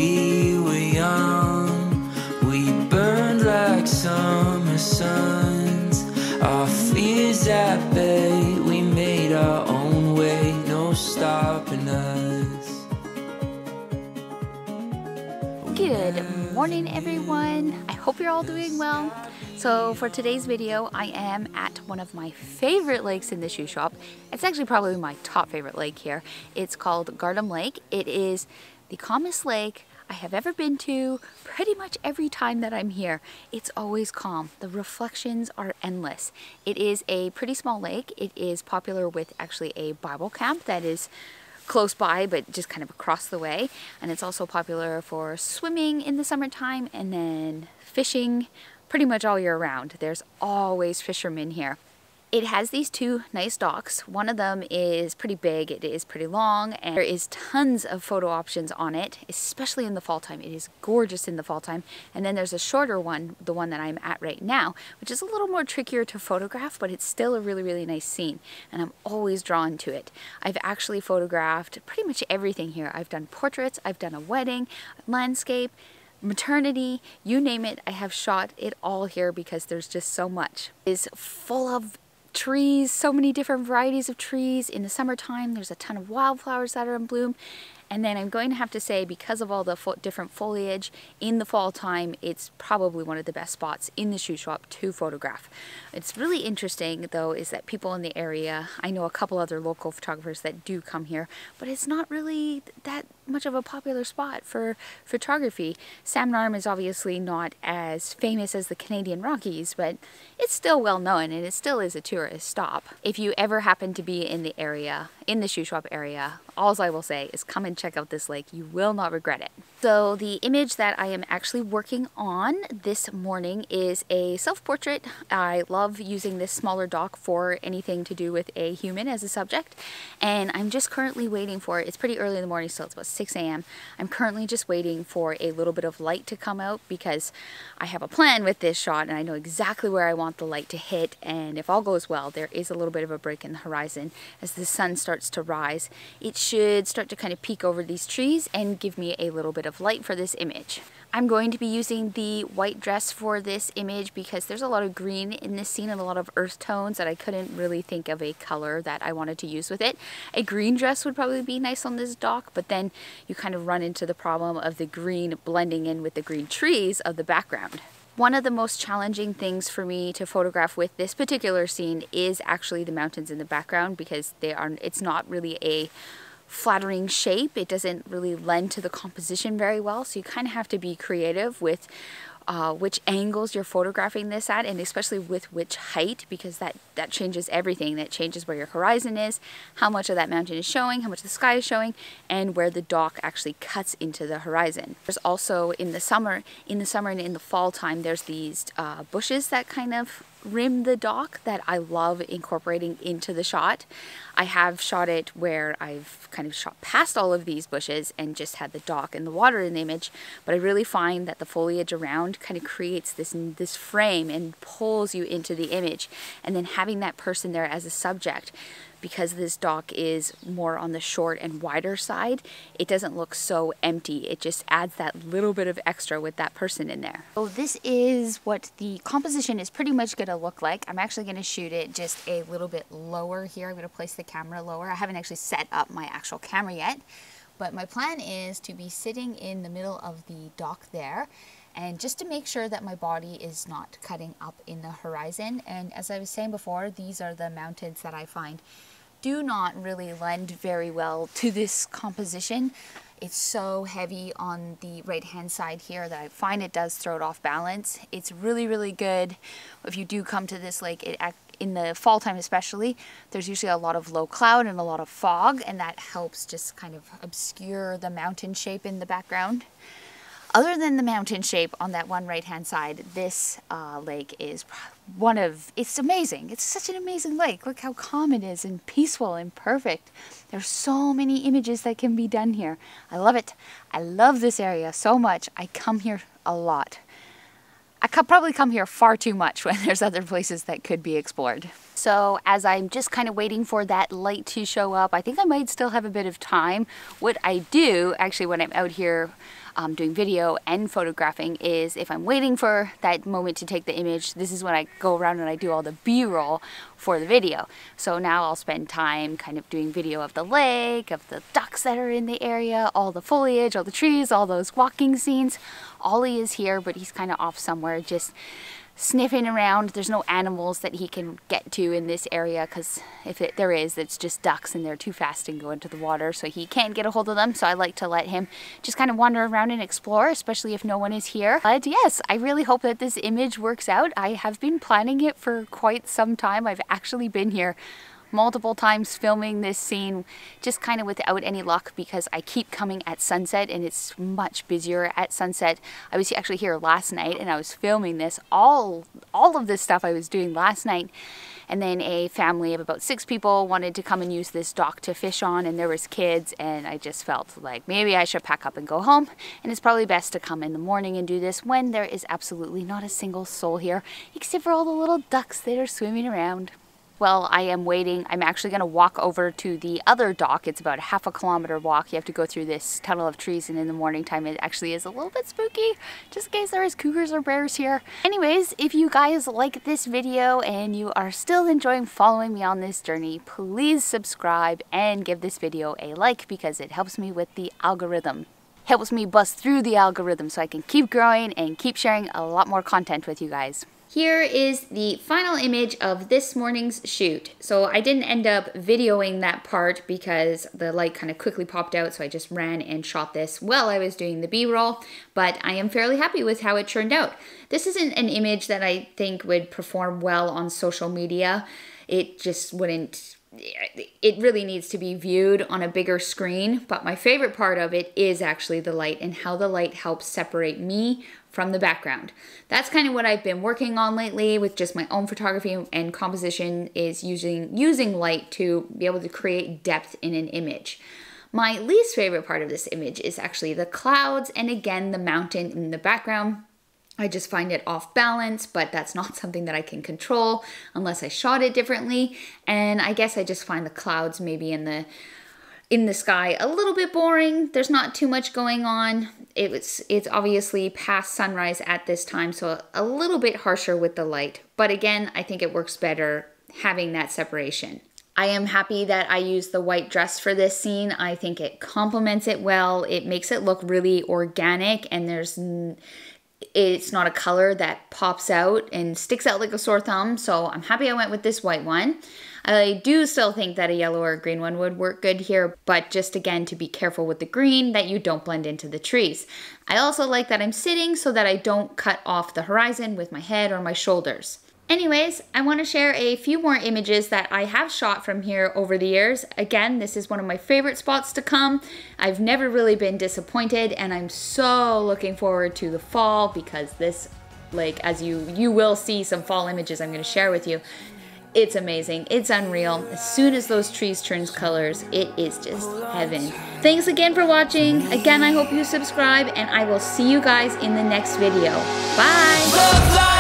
we were young, we burned like summer suns. Our fears at bay, we made our own way, no stopping us. Good morning, everyone. I hope you're all doing well. So for today's video, I am at one of my favorite lakes in the Shuswap. It's actually probably my top favorite lake here. It's called Garden Lake. It is the calmest lake I have ever been to. Pretty much every time that I'm here, it's always calm. The reflections are endless. It is a pretty small lake. It is popular with actually a Bible camp that is close by, but just kind of across the way. And it's also popular for swimming in the summertime and then fishing pretty much all year round. There's always fishermen here. It has these two nice docks. One of them is pretty big, it is pretty long, and there is tons of photo options on it, especially in the fall time. It is gorgeous in the fall time. And then there's a shorter one, the one that I'm at right now, which is a little more trickier to photograph, but it's still a really, really nice scene, and I'm always drawn to it. I've actually photographed pretty much everything here. I've done portraits, I've done a wedding, landscape, maternity, you name it. I have shot it all here because there's just so much. It is full of trees, so many different varieties of trees. In the summertime, there's a ton of wildflowers that are in bloom. And then I'm going to have to say, because of all the different foliage in the fall time, it's probably one of the best spots in the Shuswap to photograph. It's really interesting, though, is that people in the area, I know a couple other local photographers that do come here, but it's not really that much of a popular spot for photography. Salmon is obviously not as famous as the Canadian Rockies, but it's still well known, and it still is a tourist stop. If you ever happen to be in the area, in the Shuswap area, all I will say is come and check out this lake. You will not regret it. So the image that I am actually working on this morning is a self-portrait. I love using this smaller dock for anything to do with a human as a subject, and I'm just currently waiting for it. It's pretty early in the morning still. It's about 6 a.m. I'm currently just waiting for a little bit of light to come out because I have a plan with this shot and I know exactly where I want the light to hit, and if all goes well, there is a little bit of a break in the horizon as the sun starts to rise. It should start to kind of peek over these trees and give me a little bit of light for this image. I'm going to be using the white dress for this image because there's a lot of green in this scene and a lot of earth tones that I couldn't really think of a color that I wanted to use with it. A green dress would probably be nice on this dock, but then you kind of run into the problem of the green blending in with the green trees of the background. One of the most challenging things for me to photograph with this particular scene is actually the mountains in the background because it's not really a flattering shape. It doesn't really lend to the composition very well, so you kind of have to be creative with which angles you're photographing this at, and especially with which height, because that changes everything. That changes where your horizon is, how much of that mountain is showing, how much the sky is showing, and where the dock actually cuts into the horizon. There's also in the summer and in the fall time, there's these bushes that kind of rim the dock that I love incorporating into the shot. I have shot it where I've kind of shot past all of these bushes and just had the dock and the water in the image, but I really find that the foliage around kind of creates this frame and pulls you into the image, and then having that person there as a subject, because this dock is more on the short and wider side, it doesn't look so empty. It just adds that little bit of extra with that person in there. So this is what the composition is pretty much going to look like. I'm actually going to shoot it just a little bit lower here. I'm going to place the camera lower. I haven't actually set up my actual camera yet, but my plan is to be sitting in the middle of the dock there, and just to make sure that my body is not cutting up in the horizon. And as I was saying before, these are the mountains that I find do not really lend very well to this composition. It's so heavy on the right hand side here that I find it does throw it off balance. It's really, really good if you do come to this lake. In the fall time especially, there's usually a lot of low cloud and a lot of fog, and that helps just kind of obscure the mountain shape in the background. Other than the mountain shape on that one right hand side, this lake is it's amazing. It's such an amazing lake. Look how calm it is and peaceful and perfect. There's so many images that can be done here. I love it. I love this area so much. I come here a lot. I could probably come here far too much when there's other places that could be explored. So as I'm just kind of waiting for that light to show up, I think I might still have a bit of time. What I do actually when I'm out here doing video and photographing is if I'm waiting for that moment to take the image, this is when I go around and I do all the B-roll for the video. So now I'll spend time kind of doing video of the lake, of the ducks that are in the area, all the foliage, all the trees, all those walking scenes. Ollie is here, but he's kind of off somewhere just sniffing around. There's no animals that he can get to in this area because if there is, it's just ducks and they're too fast and go into the water, so he can't get a hold of them. So I like to let him just kind of wander around and explore, especially if no one is here. But yes, I really hope that this image works out. I have been planning it for quite some time. I've actually been here multiple times filming this scene just kind of without any luck because I keep coming at sunset and it's much busier at sunset. I was actually here last night and I was filming this, all of this stuff I was doing last night, and then a family of about 6 people wanted to come and use this dock to fish on, and there was kids, and I just felt like maybe I should pack up and go home, and it's probably best to come in the morning and do this when there is absolutely not a single soul here except for all the little ducks that are swimming around. Well, I am waiting. I'm actually going to walk over to the other dock. It's about a half a kilometer walk. You have to go through this tunnel of trees, and in the morning time it actually is a little bit spooky, just in case there is cougars or bears here. Anyways, if you guys like this video and you are still enjoying following me on this journey, please subscribe and give this video a like because it helps me with the algorithm. Helps me bust through the algorithm so I can keep growing and keep sharing a lot more content with you guys. Here is the final image of this morning's shoot. So I didn't end up videoing that part because the light kind of quickly popped out, so I just ran and shot this while I was doing the B-roll, but I am fairly happy with how it turned out. This isn't an image that I think would perform well on social media. It just wouldn't. It really needs to be viewed on a bigger screen, but my favorite part of it is actually the light and how the light helps separate me from the background. That's kind of what I've been working on lately with just my own photography and composition, is using light to be able to create depth in an image. My least favorite part of this image is actually the clouds and again the mountain in the background. I just find it off balance, but that's not something that I can control unless I shot it differently. And I guess I just find the clouds maybe in the sky a little bit boring. There's not too much going on. It's obviously past sunrise at this time, so a little bit harsher with the light. But again, I think it works better having that separation. I am happy that I used the white dress for this scene. I think it complements it well. It makes it look really organic, and it's not a color that pops out and sticks out like a sore thumb, so I'm happy I went with this white one. I do still think that a yellow or a green one would work good here, but just again to be careful with the green that you don't blend into the trees. I also like that I'm sitting so that I don't cut off the horizon with my head or my shoulders. Anyways, I want to share a few more images that I have shot from here over the years. Again, this is one of my favorite spots to come. I've never really been disappointed, and I'm so looking forward to the fall because this, like, as you will see some fall images I'm going to share with you. It's amazing. It's unreal. As soon as those trees turn colors, it is just heaven. Thanks again for watching. Again, I hope you subscribe, and I will see you guys in the next video. Bye!